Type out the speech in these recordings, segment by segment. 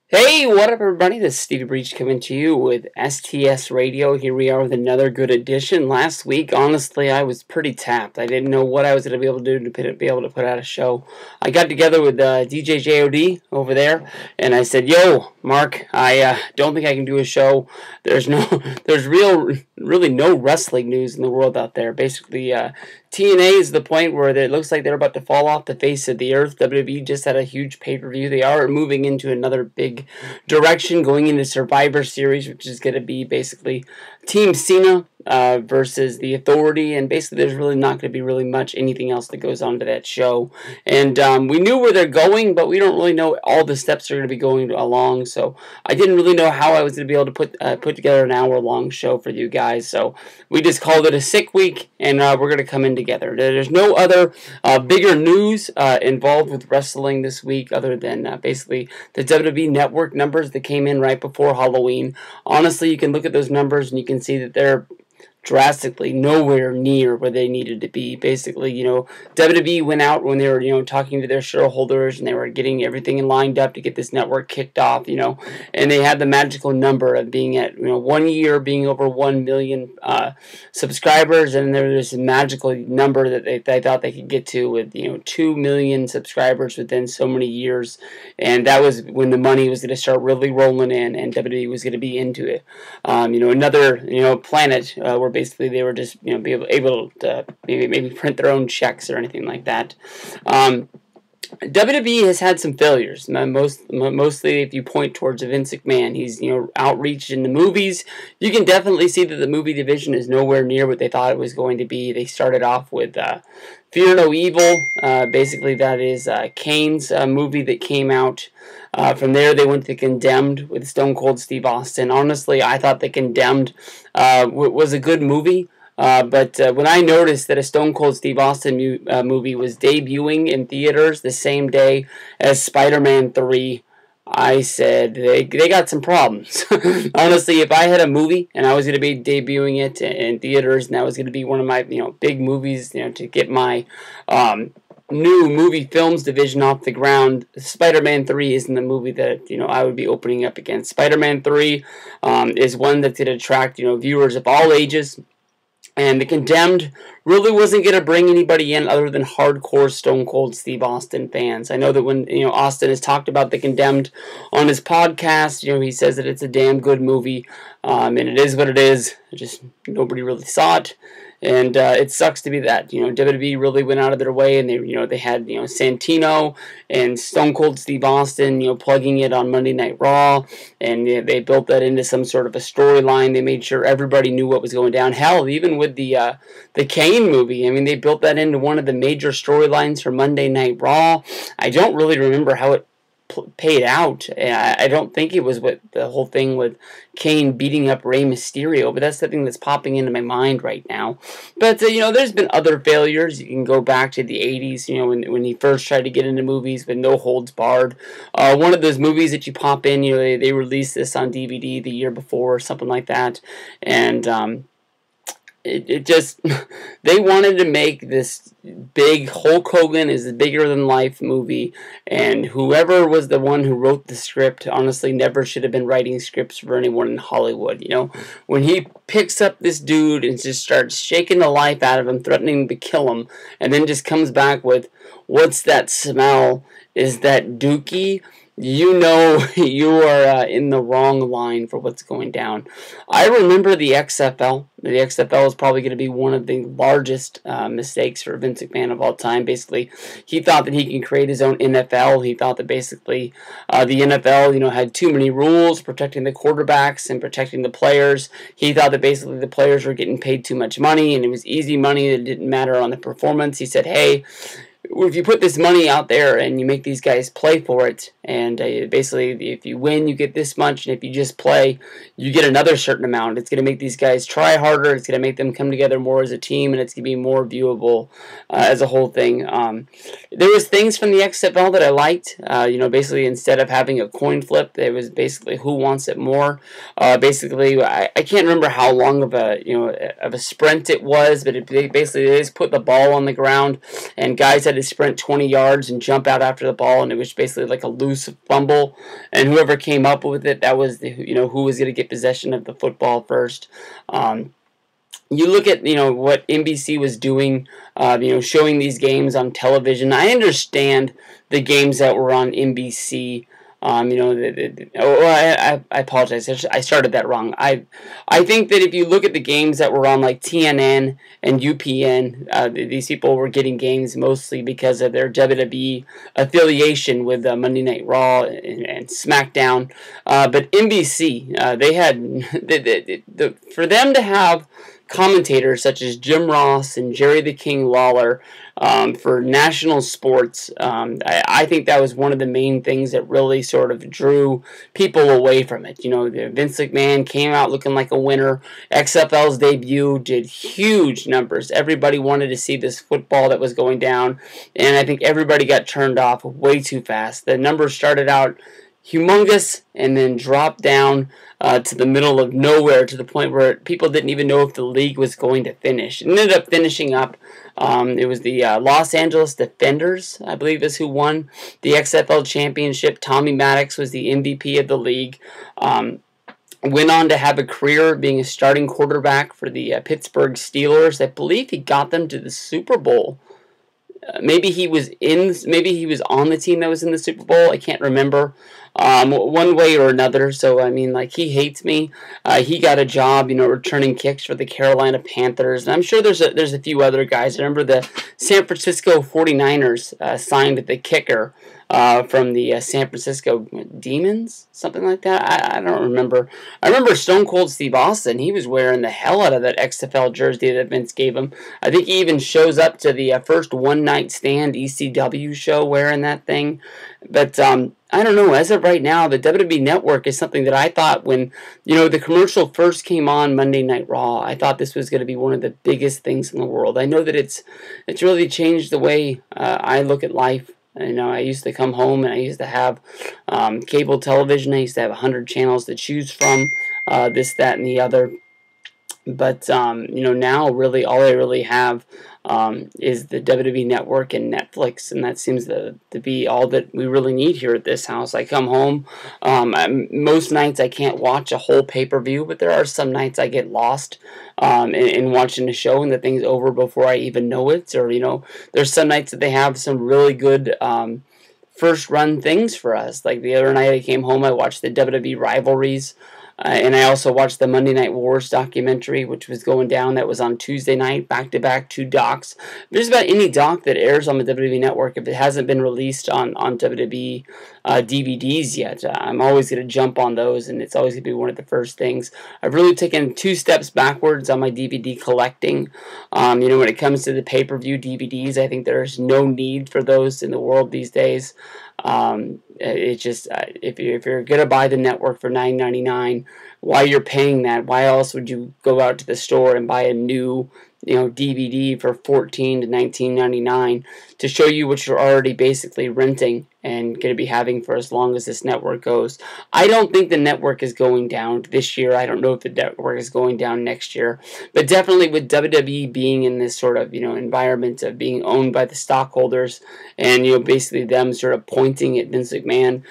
Hey, what up, everybody? This is Stevie Breach coming to you with STS Radio. Here we are with another good edition. Last week, honestly, I was pretty tapped. I didn't know what I was going to be able to do to be able to put out a show. I got together with DJ JOD over there, and I said, "Yo, Mark, I don't think I can do a show. There's no, there's really no wrestling news in the world out there. Basically, TNA is the point where it looks like they're about to fall off the face of the earth. WWE just had a huge pay-per-view. They are moving into another big direction, going into Survivor Series, which is going to be basically Team Cena versus the Authority, and basically there's really not going to be really much anything else that goes on to that show. And we knew where they're going, but we don't really know all the steps they're going to be going along, so I didn't really know how I was going to be able to put together an hour-long show for you guys, so we just called it a sick week, and we're going to come in together. There's no other bigger news involved with wrestling this week other than basically the WWE Network numbers that came in right before Halloween. Honestly, you can look at those numbers and you can see that they're drastically nowhere near where they needed to be. Basically, WWE went out when they were, talking to their shareholders and they were getting everything lined up to get this network kicked off, and they had the magical number of being at, 1 year being over 1 million subscribers, and there was a magical number that they thought they could get to with, 2 million subscribers within so many years, and that was when the money was going to start really rolling in and WWE was going to be into it. Another, planet where basically they were just, be able to maybe print their own checks or anything like that. WWE has had some failures. Mostly, if you point towards Vince McMahon, he's outreach in the movies. You can definitely see that the movie division is nowhere near what they thought it was going to be. They started off with Fear No Evil. Basically, that is Kane's movie that came out. From there, they went to Condemned with Stone Cold Steve Austin. Honestly, I thought The Condemned was a good movie. But when I noticed that a Stone Cold Steve Austin movie was debuting in theaters the same day as Spider-Man 3, I said they got some problems. Honestly, if I had a movie and I was going to be debuting it in theaters and that was going to be one of my big movies to get my new movie films division off the ground, Spider-Man 3 isn't the movie that I would be opening up against. Spider-Man 3 is one that's going to attract viewers of all ages. And The Condemned really wasn't going to bring anybody in other than hardcore Stone Cold Steve Austin fans. I know that when Austin has talked about The Condemned on his podcast, he says that it's a damn good movie, and it is what it is. Just nobody really saw it. And it sucks to be that. WWE really went out of their way, and they had Santino and Stone Cold Steve Austin plugging it on Monday Night Raw, and they built that into some sort of a storyline. They made sure everybody knew what was going down. Hell, even with the Kane movie, I mean, they built that into one of the major storylines for Monday Night Raw. I don't really remember how it paid out. I don't think it was what the whole thing with Kane beating up Rey Mysterio, but that's the thing that's popping into my mind right now. But there's been other failures. You can go back to the 80s, when he first tried to get into movies with No Holds Barred. One of those movies that you pop in, they released this on DVD the year before or something like that, and it just, they wanted to make this big Hulk Hogan is a bigger than life movie, and whoever was the one who wrote the script honestly never should have been writing scripts for anyone in Hollywood. When he picks up this dude and just starts shaking the life out of him, threatening to kill him, and then just comes back with, "What's that smell? Is that Dookie?" You are in the wrong line for what's going down. I remember the XFL. The XFL is probably going to be one of the largest mistakes for Vince McMahon of all time. Basically, he thought that he can create his own NFL. He thought that basically the NFL, had too many rules protecting the quarterbacks and protecting the players. He thought that basically the players were getting paid too much money and it was easy money that didn't matter on the performance. He said, "Hey, if you put this money out there and you make these guys play for it, and basically if you win, you get this much, and if you just play, you get another certain amount. It's going to make these guys try harder. It's going to make them come together more as a team, and it's going to be more viewable as a whole thing." There was things from the XFL that I liked. Basically instead of having a coin flip, there was basically who wants it more. Basically, I can't remember how long of a sprint it was, but they just put the ball on the ground, and guys had to sprint 20 yards and jump out after the ball, and it was basically like a loose loose fumble, and whoever came up with it, that was who was going to get possession of the football first. You look at what NBC was doing, showing these games on television. I understand the games that were on NBC. I apologize. I started that wrong. I think that if you look at the games that were on like TNN and UPN, these people were getting games mostly because of their WWE affiliation with Monday Night Raw and SmackDown. But NBC, they had for them to have commentators such as Jim Ross and Jerry the King Lawler for national sports. I think that was one of the main things that really sort of drew people away from it. Vince McMahon came out looking like a winner. XFL's debut did huge numbers. Everybody wanted to see this football that was going down, and I think everybody got turned off way too fast. The numbers started out humongous and then dropped down to the middle of nowhere, to the point where people didn't even know if the league was going to finish. It ended up finishing up. It was the Los Angeles Defenders, I believe, is who won the XFL championship. Tommy Maddox was the MVP of the league. Went on to have a career being a starting quarterback for the Pittsburgh Steelers. I believe he got them to the Super Bowl. Maybe he was on the team that was in the Super Bowl. I can't remember. One way or another. So he hates me. He got a job, returning kicks for the Carolina Panthers, and I'm sure there's a few other guys. I remember the San Francisco 49ers signed the kicker from the San Francisco Demons, something like that. I don't remember. I remember Stone Cold Steve Austin. He was wearing the hell out of that XFL jersey that Vince gave him. I think he even shows up to the first One Night Stand ECW show wearing that thing. But I don't know. As of right now, the WWE Network is something that I thought when the commercial first came on Monday Night Raw, I thought this was going to be one of the biggest things in the world. I know that it's really changed the way I look at life. I used to come home and I used to have cable television. I used to have 100 channels to choose from, this, that, and the other. But now really all I really have is the WWE Network and Netflix, and that seems to be all that we really need here at this house. I come home, most nights I can't watch a whole pay-per-view, but there are some nights I get lost in watching the show and the thing's over before I even know it. Or there's some nights that they have some really good first run things for us. Like the other night I came home, I watched the WWE Rivalries. And I also watched the Monday Night Wars documentary, which was going down. That was on Tuesday night, back-to-back, 2 docs. Just about any doc that airs on the WWE Network, if it hasn't been released on WWE DVDs yet, I'm always going to jump on those, and it's always going to be one of the first things. I've really taken 2 steps backwards on my DVD collecting. When it comes to the pay-per-view DVDs, I think there's no need for those in the world these days. It's just if you're gonna buy the network for $9.99, why you're paying that? Why else would you go out to the store and buy a new DVD for $14 to $19.99 to show you what you're already basically renting and going to be having for as long as this network goes? I don't think the network is going down this year. I don't know if the network is going down next year, but definitely with WWE being in this sort of environment of being owned by the stockholders and basically them sort of pointing at Vince McMahon.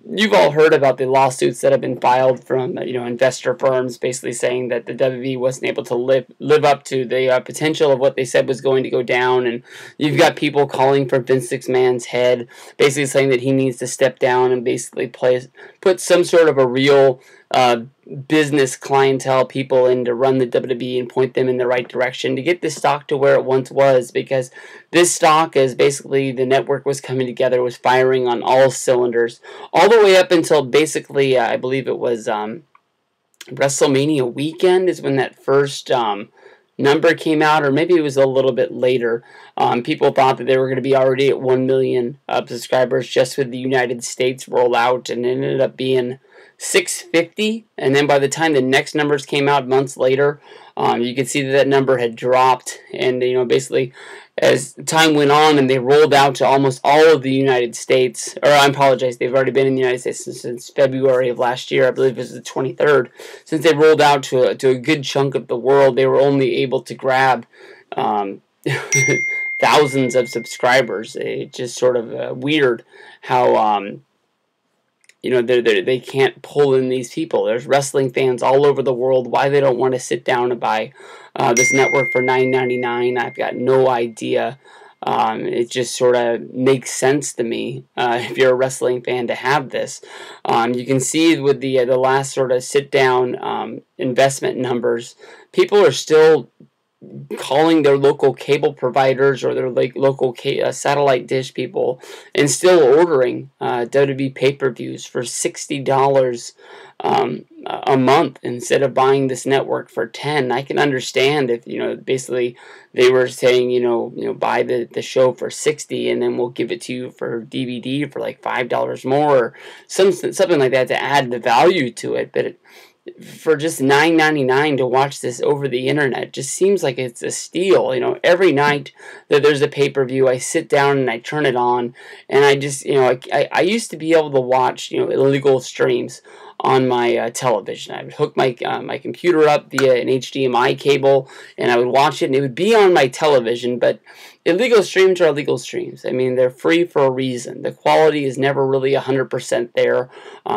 You've all heard about the lawsuits that have been filed from investor firms, basically saying that the WWE wasn't able to live up to the potential of what they said was going to go down, and you've got people calling for Vince McMahon's head, basically saying that he needs to step down and basically put some sort of a real business clientele people in to run the WWE and point them in the right direction to get this stock to where it once was, because this stock, as basically the network was coming together, was firing on all cylinders all the way up until basically I believe it was WrestleMania weekend is when that first number came out, or maybe it was a little bit later. People thought that they were going to be already at 1 million subscribers just with the United States rollout, and it ended up being 650, and then by the time the next numbers came out months later, you could see that number had dropped, and basically as time went on and they rolled out to almost all of the United States, or I apologize, they've already been in the United States since February of last year. I believe it was the 23rd. Since they rolled out to a good chunk of the world, they were only able to grab thousands of subscribers. It's just sort of weird how they can't pull in these people. There's wrestling fans all over the world. Why they don't want to sit down and buy this network for $9.99, I've got no idea. It just sort of makes sense to me if you're a wrestling fan to have this. You can see with the last sort of sit down investment numbers, people are still calling their local cable providers or their local satellite dish people and still ordering WWE pay-per-views for $60 a month instead of buying this network for $10. I can understand if basically they were saying buy the show for $60 and then we'll give it to you for DVD for like $5 more or something like that to add the value to it, but for just $9.99 to watch this over the internet just seems like it's a steal. Every night that there's a pay-per-view, I sit down and I turn it on, and I just, I used to be able to watch, illegal streams on my television. I would hook my computer up via an HDMI cable, and I would watch it, and it would be on my television, but illegal streams are illegal streams. I mean, they're free for a reason. The quality is never really 100% there.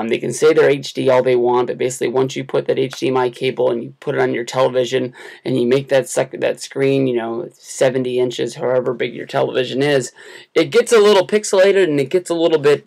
They can say they're HD all they want, but basically once you put that HDMI cable and you put it on your television and you make that screen, 70 inches, however big your television is, it gets a little pixelated and it gets a little bit,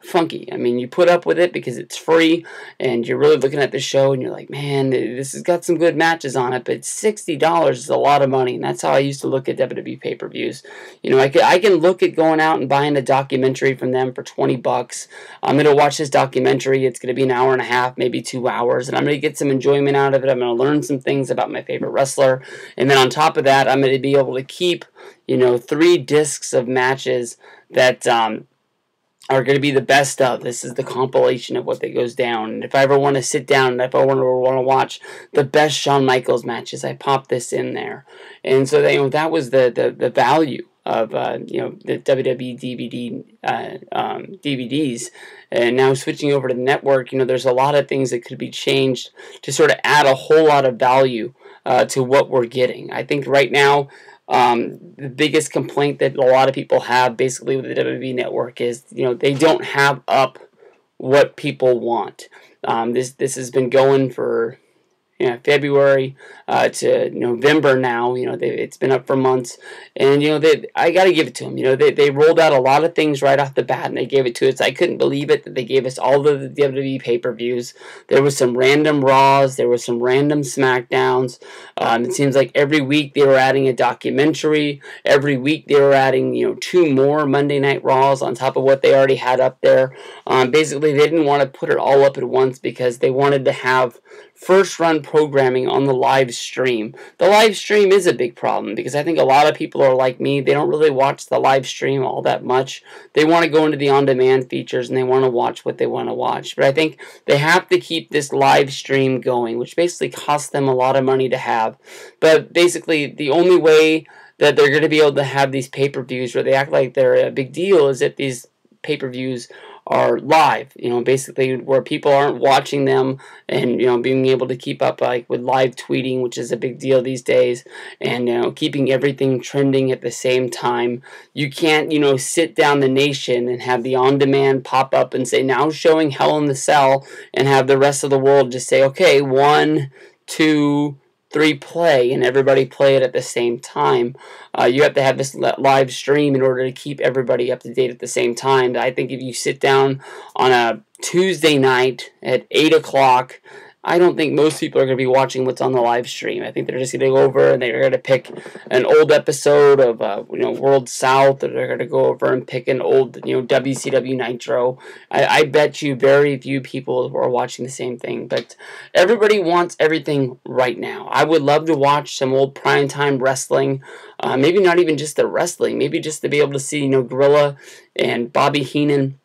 funky. I mean, you put up with it because it's free and you're really looking at the show and you're like, man, this has got some good matches on it, but $60 is a lot of money, and that's how I used to look at WWE pay-per-views. I can look at going out and buying a documentary from them for $20. I'm going to watch this documentary. It's going to be an hour and a half, maybe 2 hours, and I'm going to get some enjoyment out of it. I'm going to learn some things about my favorite wrestler, and then on top of that, I'm going to be able to keep, 3 discs of matches that, are going to be the best of. This is the compilation of what that goes down. And if I ever want to sit down and if I want to watch the best Shawn Michaels matches, I pop this in there. And so that was the value of the WWE DVDs. And now switching over to the network, there's a lot of things that could be changed to sort of add a whole lot of value to what we're getting. I think right now, the biggest complaint that a lot of people have basically with the WWE Network is, they don't have up what people want. This has been going for February to November now. It's been up for months, and I got to give it to them. They rolled out a lot of things right off the bat, and they gave it to us. I couldn't believe it that they gave us all of the WWE pay-per-views. There was some random Raws, there was some random SmackDowns. It seems like every week they were adding a documentary. Every week they were adding 2 more Monday Night Raws on top of what they already had up there. Basically, they didn't want to put it all up at once because they wanted to have first run programming on the live stream. The live stream is a big problem because I think a lot of people are like me. They don't really watch the live stream all that much. They want to go into the on-demand features and they want to watch what they want to watch. But I think they have to keep this live stream going, which basically costs them a lot of money to have. But basically, the only way that they're going to be able to have these pay-per-views where they act like they're a big deal is if these pay-per-views are live, basically where people aren't watching them and, being able to keep up with live tweeting, which is a big deal these days, and, keeping everything trending at the same time. You can't, sit down the nation and have the on-demand pop up and say, now showing Hell in the Cell, and have the rest of the world just say, okay, 1, 2, 3 play, and everybody play it at the same time. You have to have this live stream in order to keep everybody up to date at the same time. I think if you sit down on a Tuesday night at 8 o'clock, I don't think most people are going to be watching what's on the live stream. I think they're just going to go over and they're going to pick an old episode of World South, or they're going to go over and pick an old WCW Nitro. I bet you very few people are watching the same thing, but everybody wants everything right now. I would love to watch some old primetime wrestling. Maybe not even just the wrestling. Maybe just to be able to see Gorilla and Bobby Heenan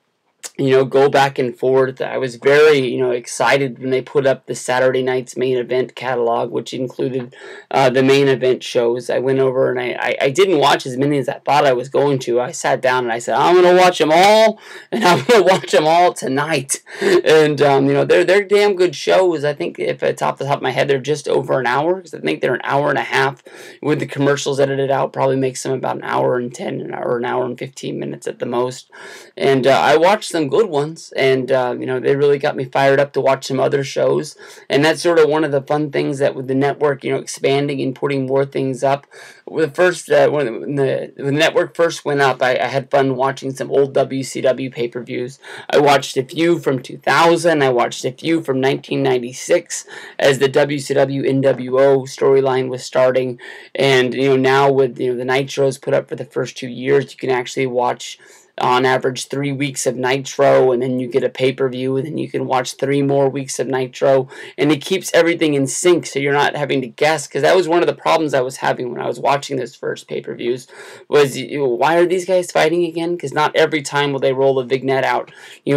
go back and forth. I was very, excited when they put up the Saturday night's main event catalog, which included the main event shows. I went over and I didn't watch as many as I thought I was going to. I sat down and I said, I'm going to watch them all, and I'm going to watch them all tonight. And, they're damn good shows. I think if it's off the top of my head, they're just over an hour, because I think they're an hour and a half with the commercials edited out. Probably makes them about an hour and 10 or an hour and 15 minutes at the most. And I watched them some good ones, and they really got me fired up to watch some other shows. And that's sort of one of the fun things that with the network, expanding and putting more things up. When the network first went up, I had fun watching some old WCW pay-per-views. I watched a few from 2000. I watched a few from 1996 as the WCW NWO storyline was starting. And now with the Nitros put up for the first 2 years, you can actually watch on average 3 weeks of Nitro, and then you get a pay-per-view, and then you can watch 3 more weeks of Nitro, and it keeps everything in sync, so you're not having to guess, because that was one of the problems I was having when I was watching those first pay-per-views, was, why are these guys fighting again? Because not every time will they roll a vignette out,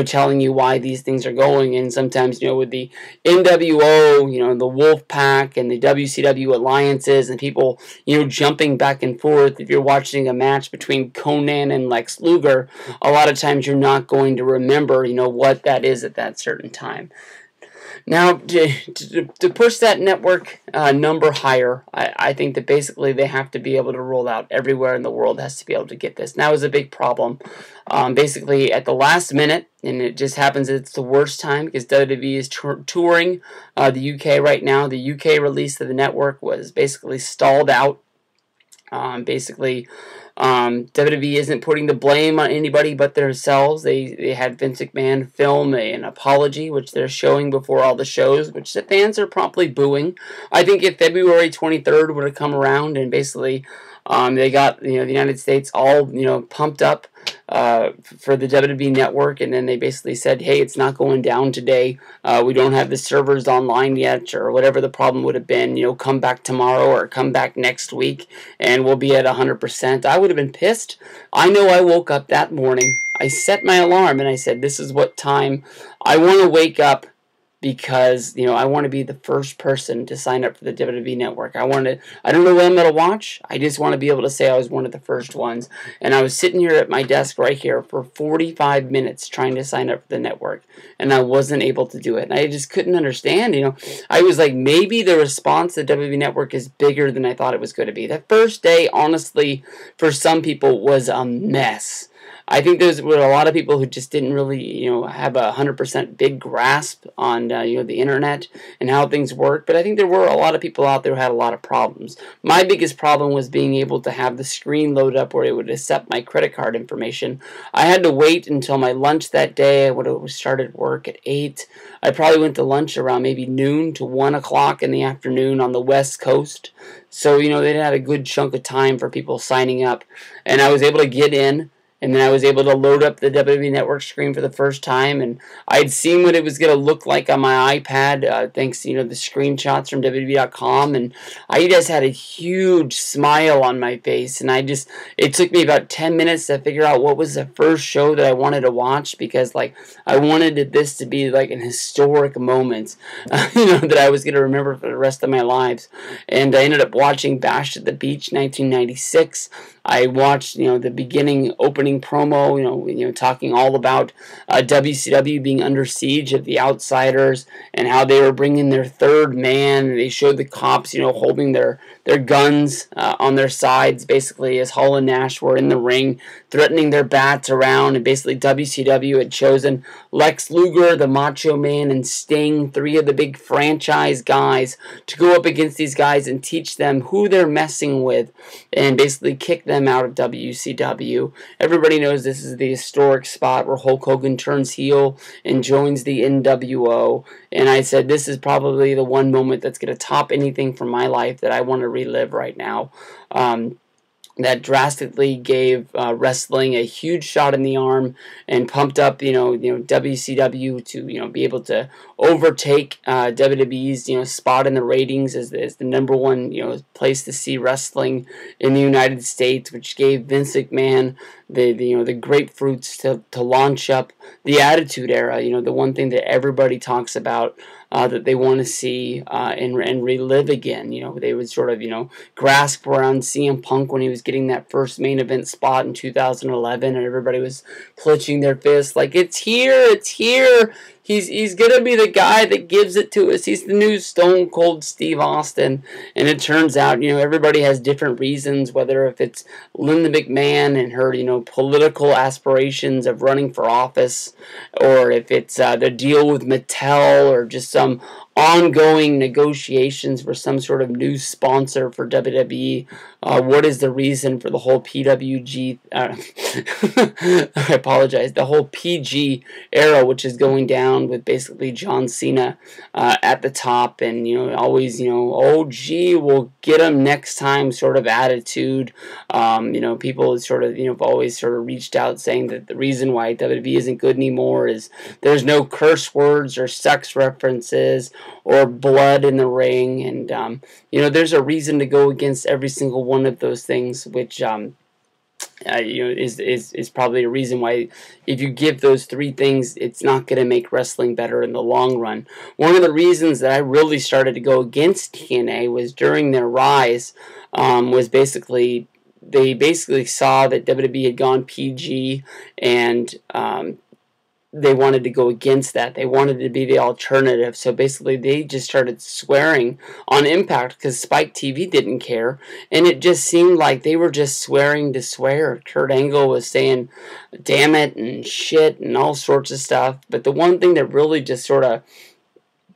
telling you why these things are going, and sometimes, with the NWO, the Wolf Pack, and the WCW alliances, and people, jumping back and forth, if you're watching a match between Conan and Lex Luger, a lot of times you're not going to remember, what that is at that certain time. Now, to push that network number higher, I think that basically they have to be able to roll out everywhere in the world has to be able to get this. And that was a big problem. Basically, at the last minute, and it just happens that it's the worst time because WWE is touring the UK right now. The UK release of the network was basically stalled out. WWE isn't putting the blame on anybody but themselves. They had Vince McMahon film an apology, which they're showing before all the shows, which the fans are promptly booing. I think if February 23rd would have come around and basically they got the United States all pumped up for the WWE Network, and then they basically said, hey, it's not going down today. We don't have the servers online yet, or whatever the problem would have been. Come back tomorrow or come back next week, and we'll be at 100%. I would have been pissed. I know I woke up that morning. I set my alarm, and I said, this is what time I want to wake up, because I want to be the first person to sign up for the WWE Network. I don't know what I'm going to watch. I just want to be able to say I was one of the first ones. And I was sitting here at my desk right here for 45 minutes trying to sign up for the network, and I wasn't able to do it. And I just couldn't understand. I was like, maybe the response to the WWE Network is bigger than I thought it was going to be. That first day, honestly, for some people was a mess. I think there were a lot of people who just didn't really, have a 100% big grasp on, the internet and how things work. But I think there were a lot of people out there who had a lot of problems. My biggest problem was being able to have the screen load up where it would accept my credit card information. I had to wait until my lunch that day. I would have started work at 8. I probably went to lunch around maybe noon to 1 o'clock in the afternoon on the West Coast. So, they had a good chunk of time for people signing up. And I was able to get in. And then I was able to load up the WWE Network screen for the first time, and I'd seen what it was going to look like on my iPad, thanks to the screenshots from WWE.com, and I just had a huge smile on my face, and it took me about 10 minutes to figure out what was the first show that I wanted to watch, because I wanted this to be like an historic moment, that I was going to remember for the rest of my lives. And I ended up watching Bash at the Beach 1996. I watched, the beginning opening promo, talking all about WCW being under siege of the Outsiders and how they were bringing their third man. They showed the cops, holding their guns on their sides, basically, as Hall and Nash were in the ring, threatening their bats around. And basically, WCW had chosen Lex Luger, the Macho Man, and Sting, 3 of the big franchise guys, to go up against these guys and teach them who they're messing with, and basically kick them out of WCW. Everybody knows this is the historic spot where Hulk Hogan turns heel and joins the NWO. And I said, this is probably the one moment that's going to top anything from my life that I want to relive right now. That drastically gave wrestling a huge shot in the arm and pumped up, WCW to, be able to overtake WWE's, spot in the ratings as the number one, place to see wrestling in the United States, which gave Vince McMahon the grapefruits to launch up the Attitude Era, the one thing that everybody talks about that they want to see and relive again. They would sort of, grasp around CM Punk when he was getting that first main event spot in 2011, and everybody was clutching their fists like, it's here, he's gonna be the guy that gives it to us. He's the new Stone Cold Steve Austin. And it turns out, everybody has different reasons, whether if it's Linda McMahon and her, political aspirations of running for office, or if it's the deal with Mattel, or just some ongoing negotiations for some sort of new sponsor for WWE. What is the reason for the whole PWG, I apologize, the whole PG era, which is going down with basically John Cena at the top, and, always, oh, gee, we'll get him next time sort of attitude. People sort of, have always sort of reached out saying that the reason why WWE isn't good anymore is there's no curse words or sex references or blood in the ring, and there's a reason to go against every single one of those things, which is probably a reason why if you give those three things, it's not going to make wrestling better in the long run. One of the reasons that I really started to go against TNA was during their rise, was basically they saw that WWE had gone PG, and they wanted to go against that. They wanted to be the alternative. So basically they just started swearing on Impact because Spike TV didn't care. And it just seemed like they were just swearing to swear. Kurt Angle was saying, damn it, and shit, and all sorts of stuff. But the one thing that really just sort of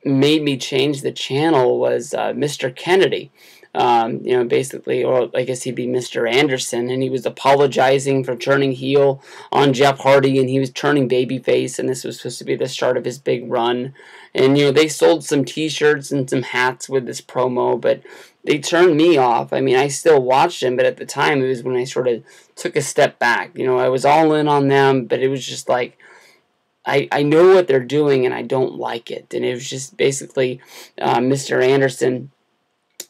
made me change the channel was Mr. Kennedy. Basically, or I guess he'd be Mr. Anderson, and he was apologizing for turning heel on Jeff Hardy, and he was turning babyface, and this was supposed to be the start of his big run. And, they sold some t-shirts and some hats with this promo, but they turned me off. I mean, I still watched him, but at the time, it was when I sort of took a step back. I was all in on them, but it was just like, I know what they're doing, and I don't like it. And it was just basically Mr. Anderson.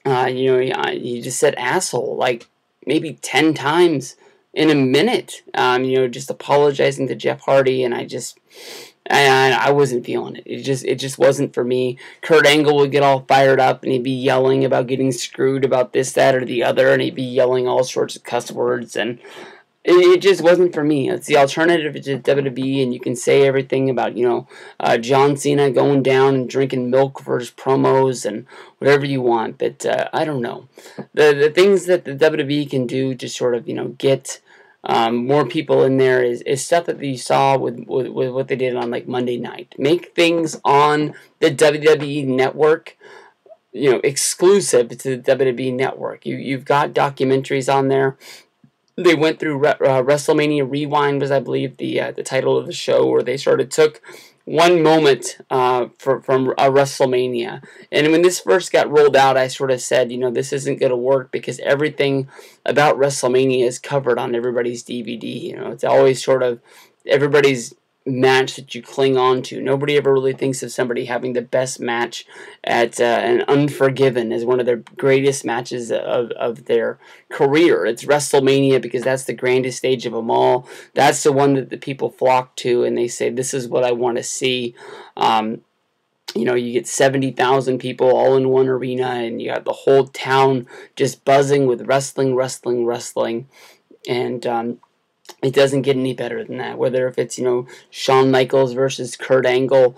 He just said asshole like maybe 10 times in a minute. Just apologizing to Jeff Hardy, and I wasn't feeling it. It just wasn't for me. Kurt Angle would get all fired up, and he'd be yelling about getting screwed about this, that, or the other, and he'd be yelling all sorts of cuss words, and it just wasn't for me. It's the alternative to WWE, and you can say everything about, John Cena going down and drinking milk for his promos and whatever you want. But I don't know. The things that the WWE can do to sort of, get more people in there is stuff that you saw with what they did on, like, Monday night. Make things on the WWE Network exclusive to the WWE Network. You've got documentaries on there. They went through WrestleMania Rewind, was I believe the title of the show, where they sort of took one moment from a WrestleMania. And when this first got rolled out, I sort of said, this isn't going to work because everything about WrestleMania is covered on everybody's DVD. It's always sort of everybody's match that you cling on to. Nobody ever really thinks of somebody having the best match at an Unforgiven as one of their greatest matches of their career. It's WrestleMania because that's the grandest stage of them all. That's the one that the people flock to, and they say, this is what I want to see. You get 70,000 people all in one arena, and you have the whole town just buzzing with wrestling. And it doesn't get any better than that. Whether if it's, Shawn Michaels versus Kurt Angle,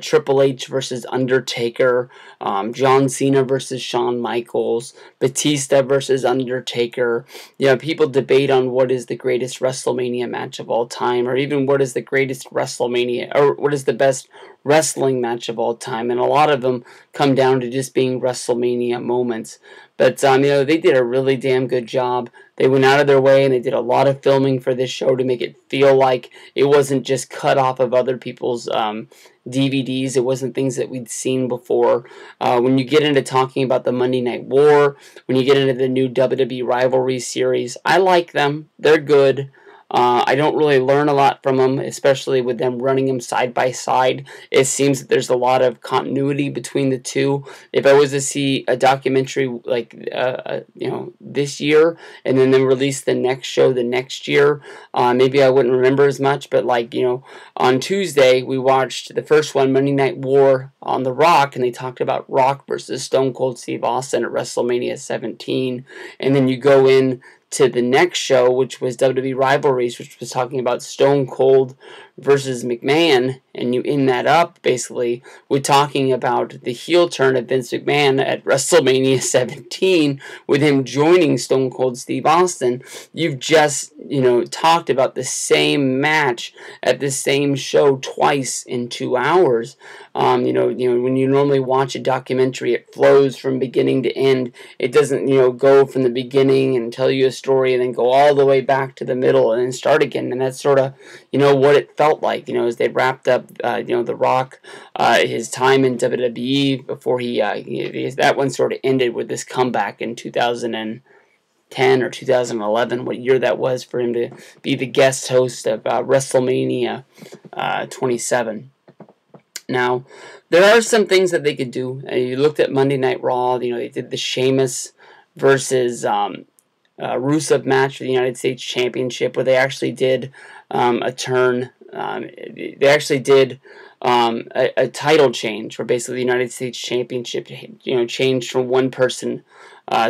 Triple H versus Undertaker, John Cena versus Shawn Michaels, Batista versus Undertaker. People debate on what is the greatest WrestleMania match of all time, or even what is the greatest WrestleMania, or what is the best wrestling match of all time. And a lot of them come down to just being WrestleMania moments. But, they did a really damn good job. They went out of their way, and they did a lot of filming for this show to make it feel like it wasn't just cut off of other people's DVDs. It wasn't things that we'd seen before. When you get into talking about the Monday Night War, when you get into the new WWE Rivalry series, I like them. They're good. I don't really learn a lot from them, especially with them running them side by side. It seems that there's a lot of continuity between the two. If I was to see a documentary like, this year, and then release the next show the next year, maybe I wouldn't remember as much. But on Tuesday, we watched the first one, Monday Night War on The Rock, and they talked about Rock versus Stone Cold Steve Austin at WrestleMania 17. And then you go in to the next show, which was WWE Rivalries, which was talking about Stone Cold versus McMahon, and you end that up basically with talking about the heel turn of Vince McMahon at WrestleMania 17 with him joining Stone Cold Steve Austin, you've just, talked about the same match at the same show twice in 2 hours. When you normally watch a documentary, it flows from beginning to end. It doesn't, go from the beginning and tell you a story and then go all the way back to the middle and then start again. And that's sort of, what it felt like, as they wrapped up, The Rock, his time in WWE before that one sort of ended with this comeback in 2010 or 2011, what year that was, for him to be the guest host of WrestleMania 27. Now, there are some things that they could do. You looked at Monday Night Raw. They did the Sheamus versus Rusev match for the United States Championship, where they actually did a turn. They actually did a title change, where basically the United States Championship, changed from one person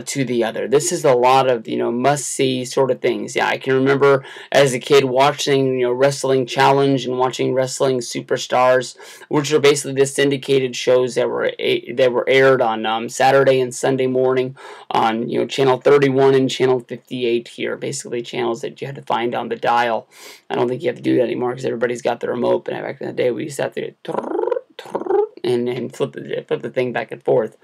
to the other. This is a lot of, must-see sort of things. Yeah, I can remember as a kid watching, Wrestling Challenge and watching Wrestling Superstars, which were basically the syndicated shows that were aired on Saturday and Sunday morning on, Channel 31 and Channel 58 here, basically channels that you had to find on the dial. I don't think you have to do that anymore because everybody's got the remote, but back in the day we used to have to and flip the thing back and forth.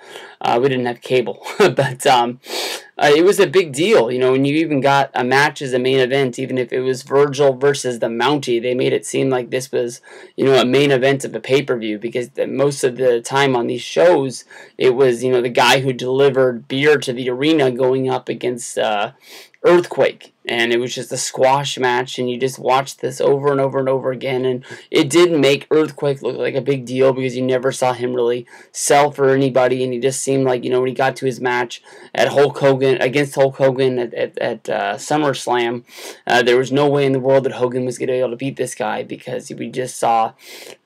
We didn't have cable, but it was a big deal, when you even got a match as a main event, even if it was Virgil versus the Mountie. They made it seem like this was, a main event of a pay-per-view, because most of the time on these shows, it was, the guy who delivered beer to the arena going up against Earthquake, and it was just a squash match, and you just watched this over and over and over again, and it did make Earthquake look like a big deal because you never saw him really sell for anybody, and he just seemed like, when he got to his match at against Hulk Hogan at SummerSlam, there was no way in the world that Hogan was going to be able to beat this guy, because we just saw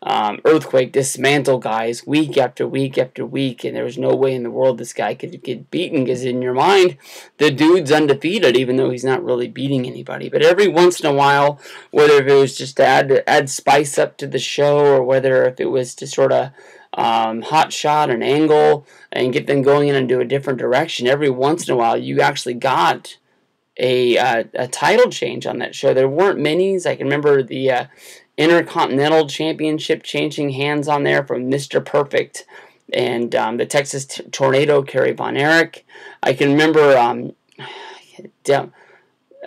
Earthquake dismantle guys week after week after week, and there was no way in the world this guy could get beaten, because in your mind, the dude's undefeated, even though he's not really beating anybody. But every once in a while, whether if it was just to add spice up to the show, or whether if it was to sort of hot shot an angle and get them going into a different direction, every once in a while you actually got a title change on that show. There weren't many. I can remember the Intercontinental Championship changing hands on there from Mr. Perfect and the Texas Tornado, Kerry Von Erich. I can remember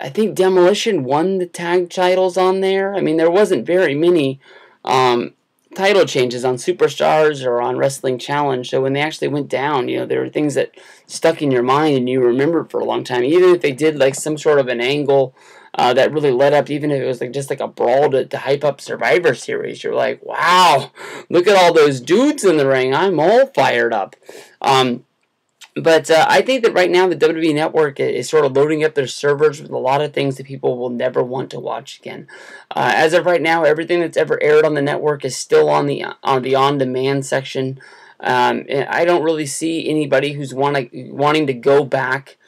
I think Demolition won the tag titles on there. I mean, there wasn't very many title changes on Superstars or on Wrestling Challenge. So when they actually went down, there were things that stuck in your mind and you remembered for a long time. Even if they did like some sort of an angle that really led up, even if it was like just like a brawl to hype up Survivor Series, you're like, wow, look at all those dudes in the ring. I'm all fired up. But I think that right now the WWE Network is sort of loading up their servers with a lot of things that people will never want to watch again. As of right now, everything that's ever aired on the network is still on the on-demand section. And I don't really see anybody who's wanting to go back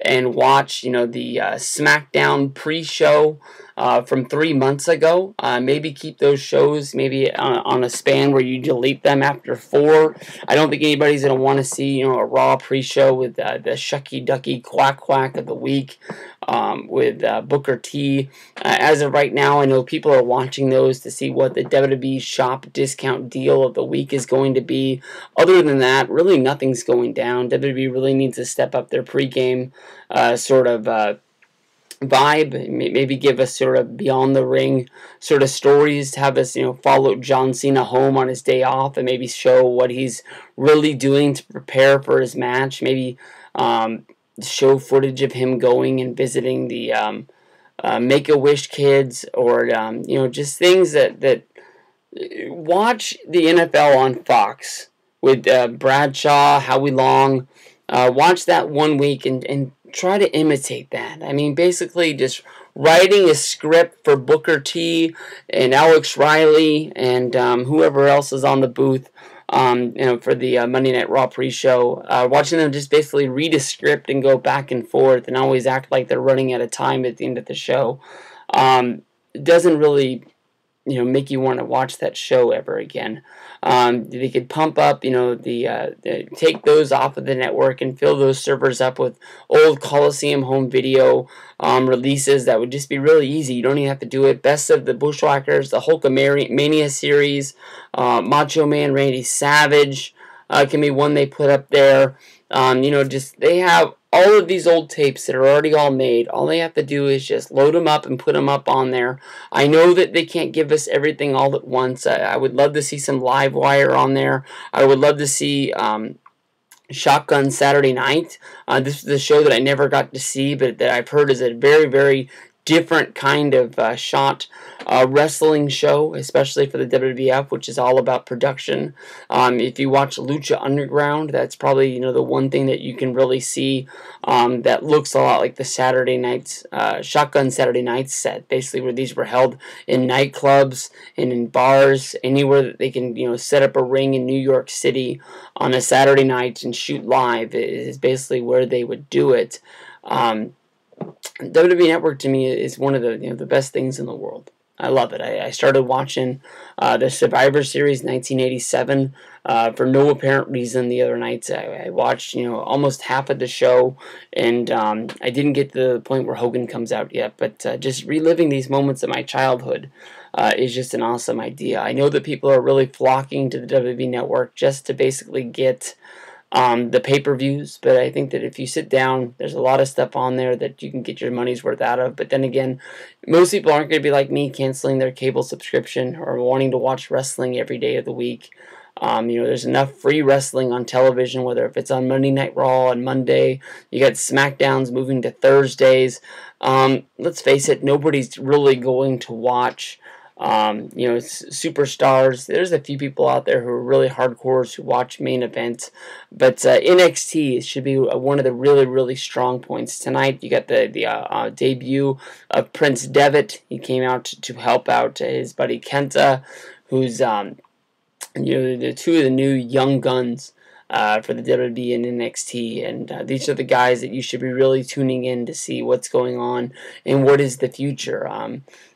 and watch, the SmackDown pre-show from 3 months ago. Maybe keep those shows maybe on a span where you delete them after 4. I don't think anybody's going to want to see, a Raw pre-show with the shucky ducky quack quack of the week with Booker T. As of right now, I know people are watching those to see what the WWE Shop discount deal of the week is going to be. Other than that, really nothing's going down. WWE really needs to step up their pregame sort of vibe, maybe give us sort of beyond the ring sort of stories, to have us, follow John Cena home on his day off and maybe show what he's really doing to prepare for his match. Maybe show footage of him going and visiting the Make-A-Wish kids, or just things that watch the NFL on Fox with Bradshaw, Howie Long. Watch that 1 week and try to imitate that. I mean, basically just writing a script for Booker T and Alex Riley and whoever else is on the booth, for the Monday Night Raw pre-show. Watching them just basically read a script and go back and forth and always act like they're running out of time at the end of the show. Doesn't really make you want to watch that show ever again. They could pump up, take those off of the network and fill those servers up with old Coliseum home video releases. That would just be really easy. You don't even have to do it. Best of the Bushwhackers, the Hulkamania series, Macho Man Randy Savage can be one they put up there. They have all of these old tapes that are already all made. All they have to do is just load them up and put them up on there. I know that they can't give us everything all at once. I would love to see some live wire on there. I would love to see Shotgun Saturday Night. This is a show that I never got to see, but that I've heard is a very, very different kind of shot wrestling show, especially for the WWF, which is all about production. If you watch Lucha Underground, that's probably the one thing that you can really see that looks a lot like the Saturday Nights Shotgun Saturday Nights set, basically where these were held in nightclubs and in bars, anywhere that they can set up a ring in New York City on a Saturday night and shoot live is basically where they would do it. WWE Network to me is one of the best things in the world. I love it. I started watching the Survivor Series 1987 for no apparent reason the other nights. I watched almost half of the show, and I didn't get to the point where Hogan comes out yet. But just reliving these moments of my childhood is just an awesome idea. I know that people are really flocking to the WWE Network just to basically get the pay-per-views, but I think that if you sit down, there's a lot of stuff on there that you can get your money's worth out of. But then again, most people aren't going to be like me, canceling their cable subscription or wanting to watch wrestling every day of the week. There's enough free wrestling on television, whether if it's on Monday Night Raw on Monday, you got SmackDowns moving to Thursdays. Let's face it, nobody's really going to watch superstars. There's a few people out there who are really hardcores who watch main events, but NXT should be one of the really, really strong points tonight. You got the debut of Prince Devitt. He came out to help out his buddy Kenta, who's the two of the new young guns for the WWE and NXT, and these are the guys that you should be really tuning in to see what's going on and what is the future.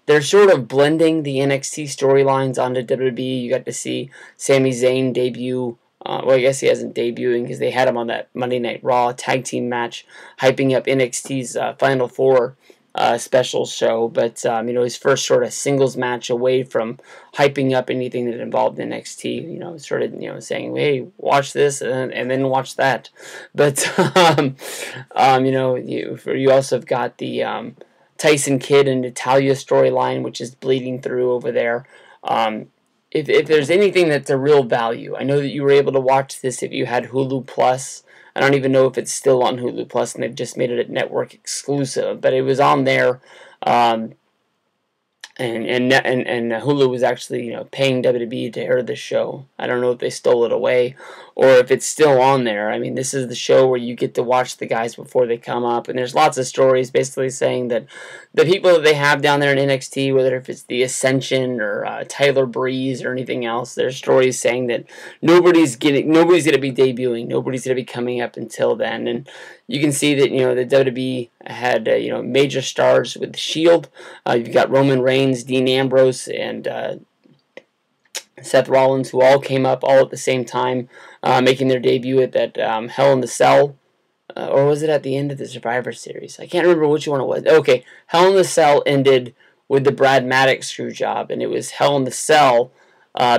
They're sort of blending the NXT storylines onto WWE. You got to see Sami Zayn debut. I guess he hasn't debuting because they had him on that Monday Night Raw tag team match, hyping up NXT's Final Four special show. But his first sort of singles match away from hyping up anything that involved NXT. Started saying, "Hey, watch this," and then watch that. But you also have got the Tyson Kidd and Natalya storyline, which is bleeding through over there. If there's anything that's a real value, I know that you were able to watch this if you had Hulu Plus. I don't even know if it's still on Hulu Plus, and they've just made it a network exclusive, but it was on there. And Hulu was actually paying WWE to air the show. I don't know if they stole it away or if it's still on there. I mean, this is the show where you get to watch the guys before they come up, and there's lots of stories basically saying that the people that they have down there in NXT, whether if it's the Ascension or Tyler Breeze or anything else, there's stories saying that nobody's going to be debuting, nobody's going to be coming up until then. And you can see that the WWE had major stars with the Shield. You've got Roman Reigns, Dean Ambrose, and Seth Rollins, who all came up all at the same time, making their debut at that Hell in the Cell. Or was it at the end of the Survivor Series? I can't remember which one it was. Okay, Hell in the Cell ended with the Brad Maddox screw job, and it was Hell in the Cell,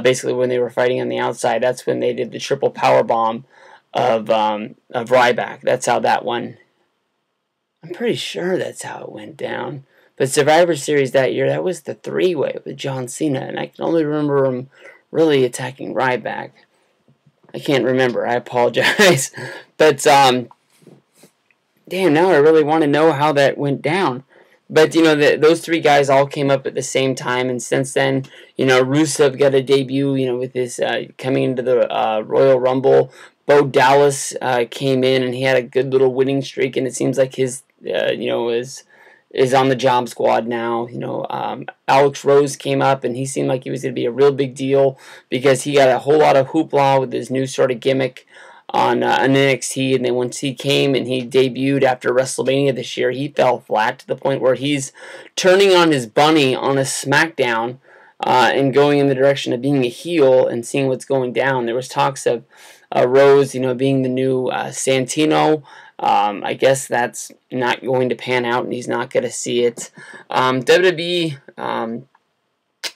basically when they were fighting on the outside. That's when they did the triple power bomb of Ryback. That's how that one. I'm pretty sure that's how it went down. But Survivor Series that year, that was the three-way with John Cena, and I can only remember him really attacking Ryback. I can't remember. I apologize. But damn, now I really want to know how that went down. But those three guys all came up at the same time, and since then, Rusev got a debut. With his coming into the Royal Rumble. Bo Dallas came in, and he had a good little winning streak, and it seems like his is on the job squad now. Alex Rose came up, and he seemed like he was going to be a real big deal because he got a whole lot of hoopla with his new sort of gimmick on NXT, and then once he came and he debuted after WrestleMania this year, he fell flat to the point where he's turning on his bunny on a SmackDown and going in the direction of being a heel and seeing what's going down. There was talks of Rose, being the new Santino. I guess that's not going to pan out, and he's not going to see it. WWE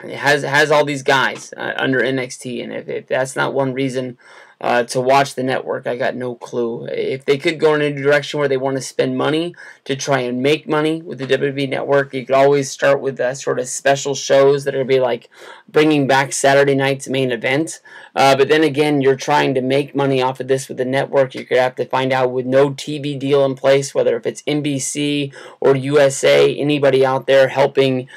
has all these guys under NXT, and if that's not one reason to watch the network, I got no clue. If they could go in a direction where they want to spend money to try and make money with the WWE Network, you could always start with sort of special shows that are be like bringing back Saturday night's main event. But then again, you're trying to make money off of this with the network. You're going to have to find out with no TV deal in place, whether if it's NBC or USA, anybody out there helping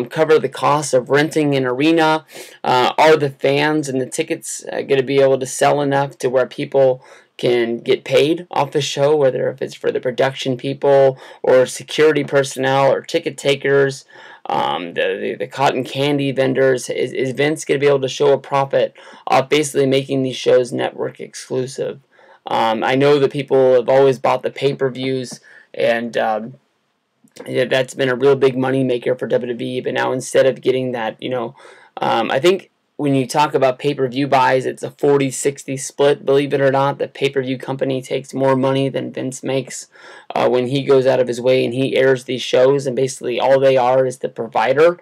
cover the cost of renting an arena. Are the fans and the tickets going to be able to sell enough to where people can get paid off the show, whether if it's for the production people or security personnel or ticket takers, the cotton candy vendors? Is Vince going to be able to show a profit off basically making these shows network exclusive? I know that people have always bought the pay-per-views, and that's been a real big money maker for WWE. But now instead of getting that, I think when you talk about pay-per-view buys, it's a 40-60 split. Believe it or not, the pay-per-view company takes more money than Vince makes when he goes out of his way and he airs these shows, and basically all they are is the provider.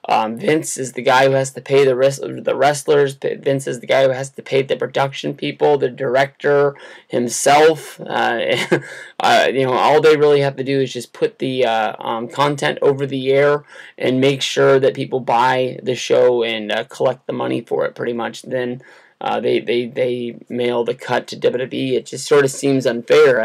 Vince is the guy who has to pay the wrestlers. Vince is the guy who has to pay the production people, the director himself. All they really have to do is just put the content over the air and make sure that people buy the show and collect the money for it. Pretty much, then they mail the cut to WWE. It just sort of seems unfair.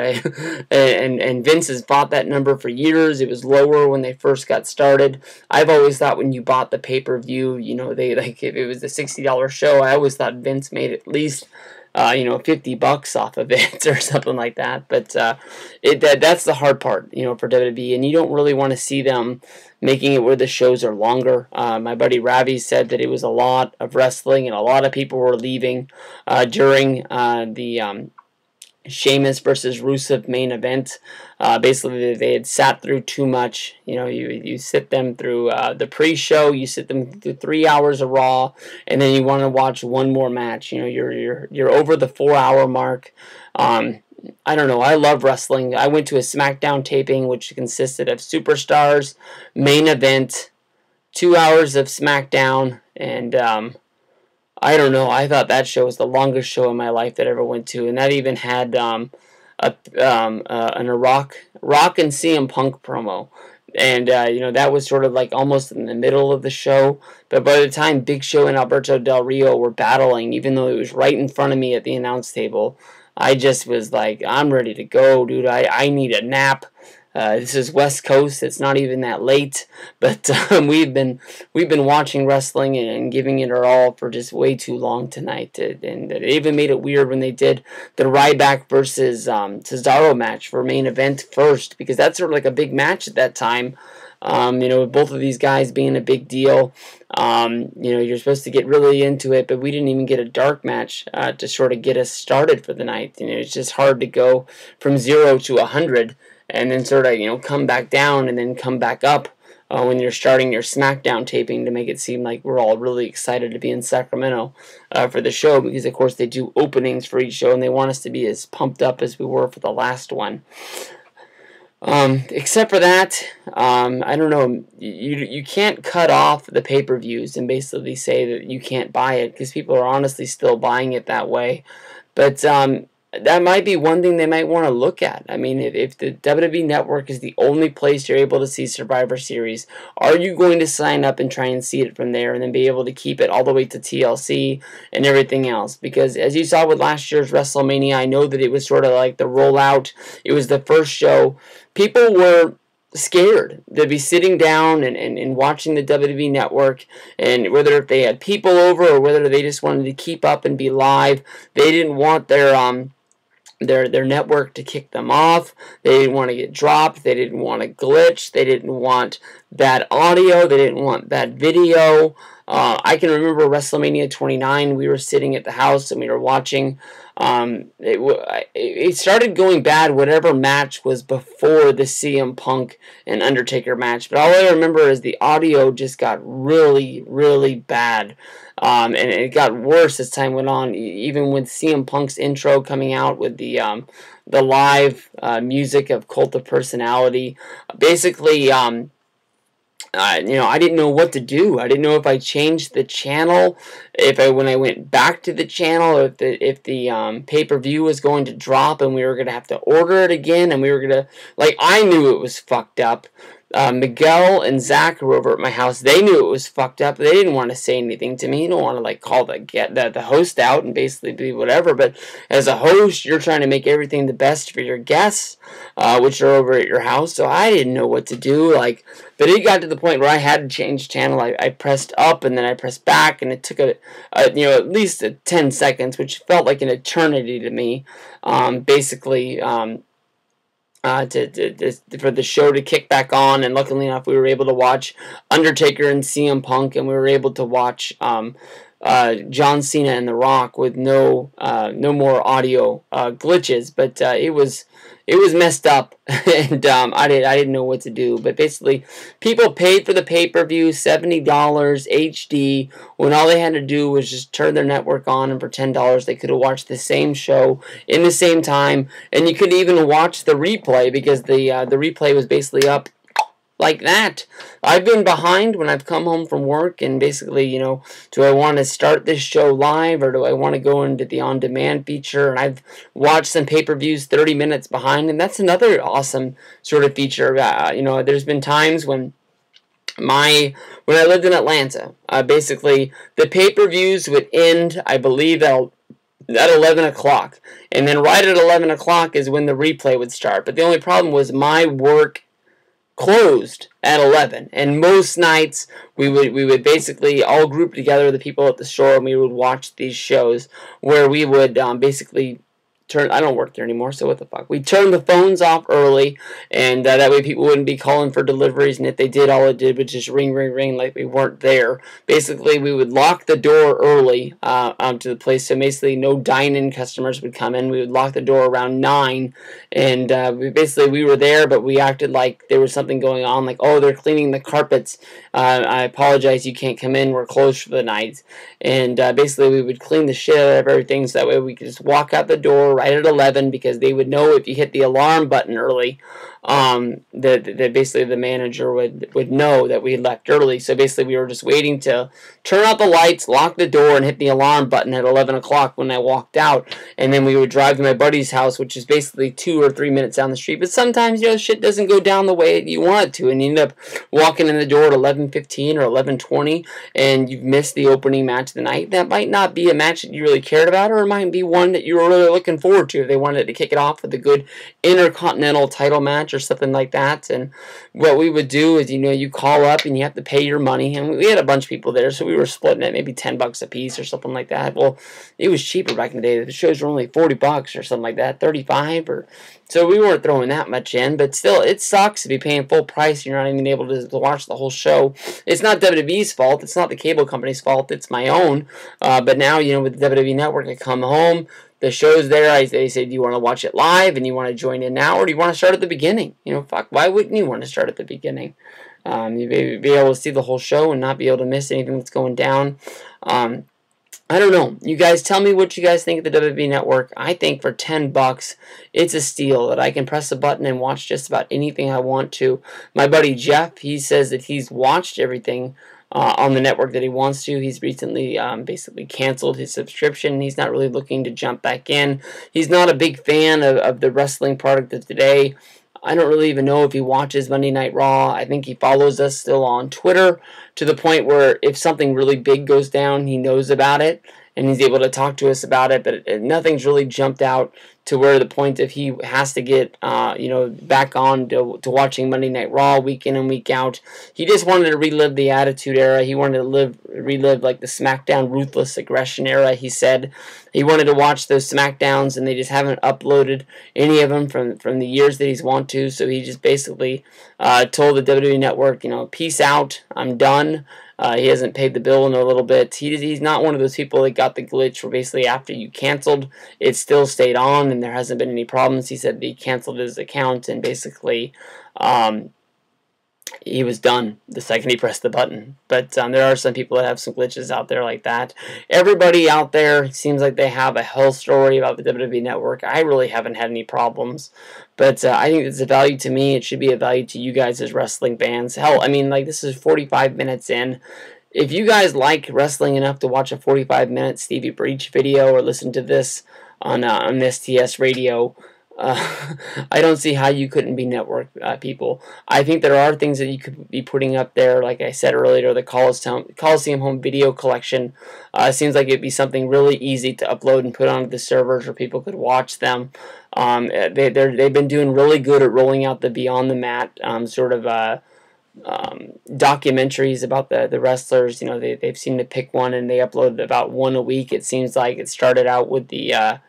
And Vince has bought that number for years. It was lower when they first got started. I've always thought when you bought the pay-per-view, if it was a $60 show, I always thought Vince made at least $50 off of it or something like that. But that's the hard part, for WWE, and you don't really want to see them making it where the shows are longer. My buddy Ravi said that it was a lot of wrestling and a lot of people were leaving during the Sheamus versus Rusev main event. Basically, they had sat through too much. You sit them through the pre-show, you sit them through 3 hours of Raw, and then you want to watch one more match. You're over the 4-hour mark. I don't know. I love wrestling. I went to a SmackDown taping, which consisted of Superstars, main event, 2 hours of SmackDown, and I don't know. I thought that show was the longest show in my life that I ever went to, and that even had a Rock and CM Punk promo, and that was sort of like almost in the middle of the show. But by the time Big Show and Alberto Del Rio were battling, even though it was right in front of me at the announce table, I just was like, I'm ready to go, dude. I need a nap. This is West Coast. It's not even that late, but we've been watching wrestling and giving it our all for just way too long tonight. And it even made it weird when they did the Ryback versus Cesaro match for main event first, because that's sort of like a big match at that time. With both of these guys being a big deal, you're supposed to get really into it, but we didn't even get a dark match to sort of get us started for the night. It's just hard to go from 0 to 100 and then sort of, come back down and then come back up when you're starting your SmackDown taping to make it seem like we're all really excited to be in Sacramento for the show, because, of course, they do openings for each show and they want us to be as pumped up as we were for the last one. Except for that, I don't know, you can't cut off the pay-per-views and basically say that you can't buy it, because people are honestly still buying it that way. But that might be one thing they might want to look at. I mean, if the WWE Network is the only place you're able to see Survivor Series, are you going to sign up and try and see it from there and then be able to keep it all the way to TLC and everything else? Because as you saw with last year's WrestleMania, I know that it was sort of like the rollout. It was the first show. People were scared to be sitting down and watching the WWE Network, and whether if they had people over or whether they just wanted to keep up and be live, they didn't want their network to kick them off. They didn't want to get dropped. They didn't want to glitch. They didn't want bad audio. They didn't want bad video. I can remember WrestleMania 29. We were sitting at the house and we were watching. It started going bad whatever match was before the CM Punk and Undertaker match. But all I remember is the audio just got really, really bad. And it got worse as time went on, even with CM Punk's intro coming out with the live music of Cult of Personality. Basically, I didn't know what to do. I didn't know if I changed the channel, when I went back to the channel, if the pay-per-view was going to drop and we were going to have to order it again, and we were going to, I knew it was fucked up. Miguel and Zach were over at my house. They knew it was fucked up. They didn't want to say anything to me. You don't want to call the host out and basically be whatever. But as a host, you're trying to make everything the best for your guests, which are over at your house. So I didn't know what to do. But it got to the point where I had to change channel. I pressed up and then I pressed back, and it took at least 10 seconds, which felt like an eternity to me. For the show to kick back on, and luckily enough we were able to watch Undertaker and CM Punk, and we were able to watch John Cena and The Rock with no more audio glitches, but it was messed up, and I didn't know what to do. But basically, people paid for the pay-per-view, $70 HD, when all they had to do was just turn their network on, and for $10 they could have watched the same show in the same time, and you could even watch the replay, because the replay was basically up like that. I've been behind when I've come home from work, and basically, do I want to start this show live, or do I want to go into the on-demand feature? And I've watched some pay-per-views 30 minutes behind, and that's another awesome sort of feature. There's been times when I lived in Atlanta, basically the pay-per-views would end, I believe, at 11 o'clock, and then right at 11 o'clock is when the replay would start. But the only problem was my work closed at 11, and most nights we would basically all group together, the people at the store, and we would watch these shows where we would basically I don't work there anymore, so what the fuck. We turned the phones off early, and that way people wouldn't be calling for deliveries, and if they did, all it did was just ring, ring, ring, like we weren't there. Basically, we would lock the door early to the place, so basically no dine-in customers would come in. We would lock the door around 9, and we were there, but we acted like there was something going on, like, oh, they're cleaning the carpets. I apologize, you can't come in, we're closed for the night. And basically we would clean the shit out of everything, so that way we could just walk out the door right at 11, because they would know if you hit the alarm button early, that basically the manager would know that we had left early. So basically we were just waiting to turn out the lights, lock the door, and hit the alarm button at 11 o'clock when I walked out, and then we would drive to my buddy's house, which is basically 2 or 3 minutes down the street. But sometimes, shit doesn't go down the way you want it to, and you end up walking in the door at 11:15 or 11:20, and you've missed the opening match of the night. That might not be a match that you really cared about, or it might be one that you were really looking forward to if they wanted to kick it off with a good Intercontinental title match or something like that. And what we would do is, you call up and you have to pay your money, and we had a bunch of people there, so we were splitting it maybe $10 a piece or something like that. Well, it was cheaper back in the day. The shows were only $40 or something like that, 35, or so we weren't throwing that much in. But still, it sucks to be paying full price and you're not even able to watch the whole show. It's not WWE's fault. It's not the cable company's fault. It's my own. But now, with the WWE Network, I come home, the show's there. They say, do you want to watch it live and you want to join in now, or do you want to start at the beginning? Fuck, why wouldn't you want to start at the beginning? You'd be able to see the whole show and not be able to miss anything that's going down. I don't know. You guys tell me what you guys think of the WWE Network. I think for $10, it's a steal that I can press a button and watch just about anything I want to. My buddy Jeff, he says that he's watched everything on the network that he wants to. He's recently basically canceled his subscription. He's not really looking to jump back in. He's not a big fan of the wrestling product of today. I don't really even know if he watches Monday Night Raw. I think he follows us still on Twitter, to the point where if something really big goes down, he knows about it, and he's able to talk to us about it, but nothing's really jumped out to where the point of he has to get back on to watching Monday Night Raw week in and week out. He just wanted to relive the Attitude Era. He wanted to relive like the SmackDown Ruthless Aggression Era. He said he wanted to watch those SmackDowns, and they just haven't uploaded any of them from the years that he's wanted to. So he just basically told the WWE Network, peace out, I'm done. He hasn't paid the bill in a little bit. He's not one of those people that got the glitch where basically after you canceled, it still stayed on and there hasn't been any problems. He said that he canceled his account and basically he was done the second he pressed the button. But there are some people that have some glitches out there like that. Everybody out there seems like they have a hell story about the WWE Network. I really haven't had any problems. But I think it's a value to me. It should be a value to you guys as wrestling fans. Hell, I mean, like, this is 45 minutes in. If you guys like wrestling enough to watch a 45-minute Stevie Breach video or listen to this on STS Radio, I don't see how you couldn't be network people. I think there are things that you could be putting up there, like I said earlier, the Coliseum Home Video Collection. Seems like it'd be something really easy to upload and put onto the servers where people could watch them. They've been doing really good at rolling out the Beyond the Mat documentaries about the wrestlers. They've seemed to pick one and they upload about one a week. It seems like it started out with the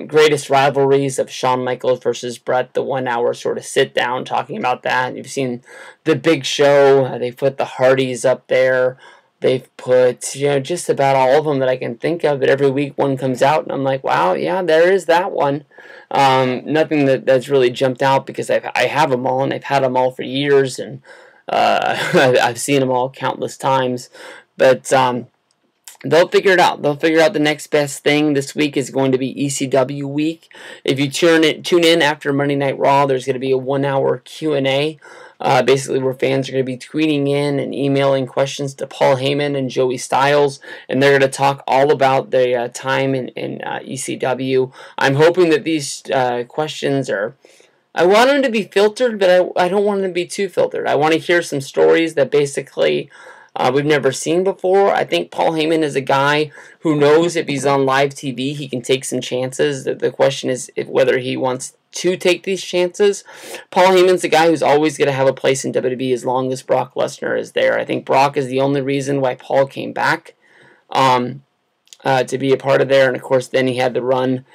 greatest rivalries of Shawn Michaels versus Brett, the 1 hour sort of sit down talking about that. You've seen the Big Show. They've put the Hardys up there. They've put just about all of them that I can think of. But every week one comes out and I'm like, wow, yeah, there is that one. Nothing that's really jumped out because I have them all and I've had them all for years and I've seen them all countless times. But they'll figure it out. They'll figure out the next best thing. This week is going to be ECW week. If you tune in after Monday Night Raw, there's going to be a 1 hour Q&A, basically where fans are going to be tweeting in and emailing questions to Paul Heyman and Joey Styles, and they're going to talk all about their time in ECW. I'm hoping that these questions are... I want them to be filtered, but I don't want them to be too filtered. I want to hear some stories that basically... we've never seen before. I think Paul Heyman is a guy who knows if he's on live TV, he can take some chances. The question is whether he wants to take these chances. Paul Heyman's a guy who's always going to have a place in WWE as long as Brock Lesnar is there. I think Brock is the only reason why Paul came back to be a part of there. And, of course, then he had the run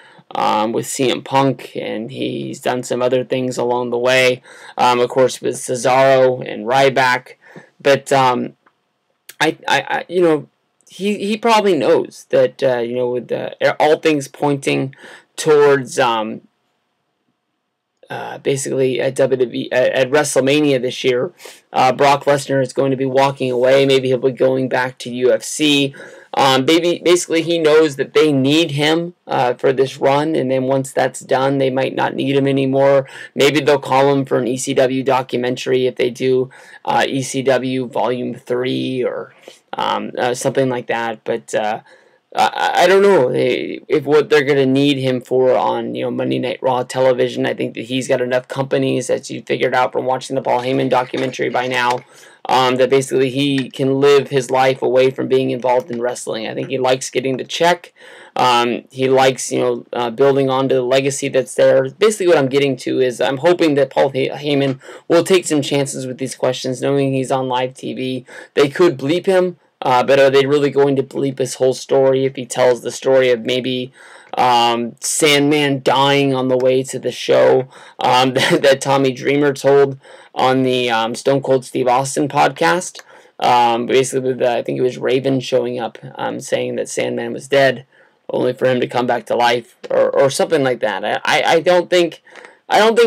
with CM Punk, and he's done some other things along the way. Of course, with Cesaro and Ryback. But... he probably knows that, with all things pointing towards basically at WWE at WrestleMania this year, Brock Lesnar is going to be walking away. Maybe he'll be going back to UFC. Basically, he knows that they need him for this run, and then once that's done, they might not need him anymore. Maybe they'll call him for an ECW documentary if they do ECW Volume 3 or something like that. But I don't know if what they're going to need him for on Monday Night Raw television. I think that he's got enough companies, as you figured out from watching the Paul Heyman documentary by now, that basically he can live his life away from being involved in wrestling. I think he likes getting the check. He likes, building onto the legacy that's there. Basically what I'm getting to is I'm hoping that Paul Heyman will take some chances with these questions, knowing he's on live TV. They could bleep him, but are they really going to bleep his whole story if he tells the story of maybe Sandman dying on the way to the show that Tommy Dreamer told on the Stone Cold Steve Austin podcast? Basically with, I think it was Raven showing up saying that Sandman was dead, only for him to come back to life, or something like that. I don't think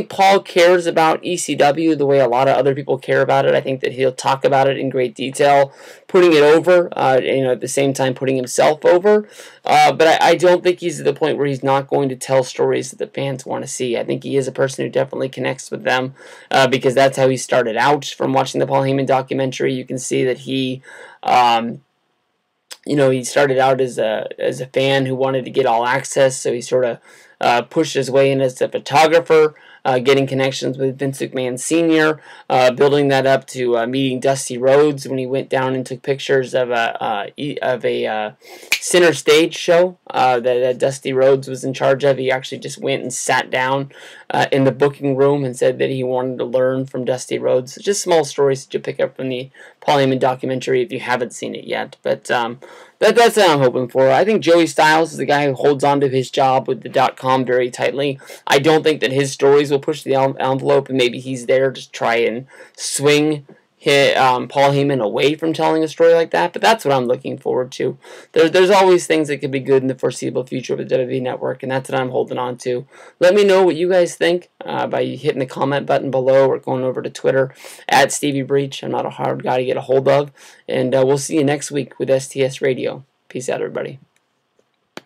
Paul cares about ECW the way a lot of other people care about it. I think that he'll talk about it in great detail, putting it over, at the same time putting himself over. But I don't think he's at the point where he's not going to tell stories that the fans want to see. I think he is a person who definitely connects with them because that's how he started out. From watching the Paul Heyman documentary, you can see that he... he started out as a fan who wanted to get all access, so he sort of pushed his way in as a photographer. getting connections with Vince McMahon Sr., building that up to meeting Dusty Rhodes when he went down and took pictures of a center stage show that Dusty Rhodes was in charge of. He actually just went and sat down in the booking room and said that he wanted to learn from Dusty Rhodes. Just small stories that you pick up from the Paul Heyman documentary if you haven't seen it yet. But that's what I'm hoping for. I think Joey Styles is the guy who holds on to his job with the .com very tightly. I don't think that his stories will push the envelope, and maybe he's there to try and swing Paul Heyman away from telling a story like that, but that's what I'm looking forward to. There's always things that could be good in the foreseeable future with the WWE Network, and that's what I'm holding on to. Let me know what you guys think by hitting the comment button below or going over to Twitter at Stevie Breach. I'm not a hard guy to get a hold of, and we'll see you next week with STS Radio. Peace out, everybody.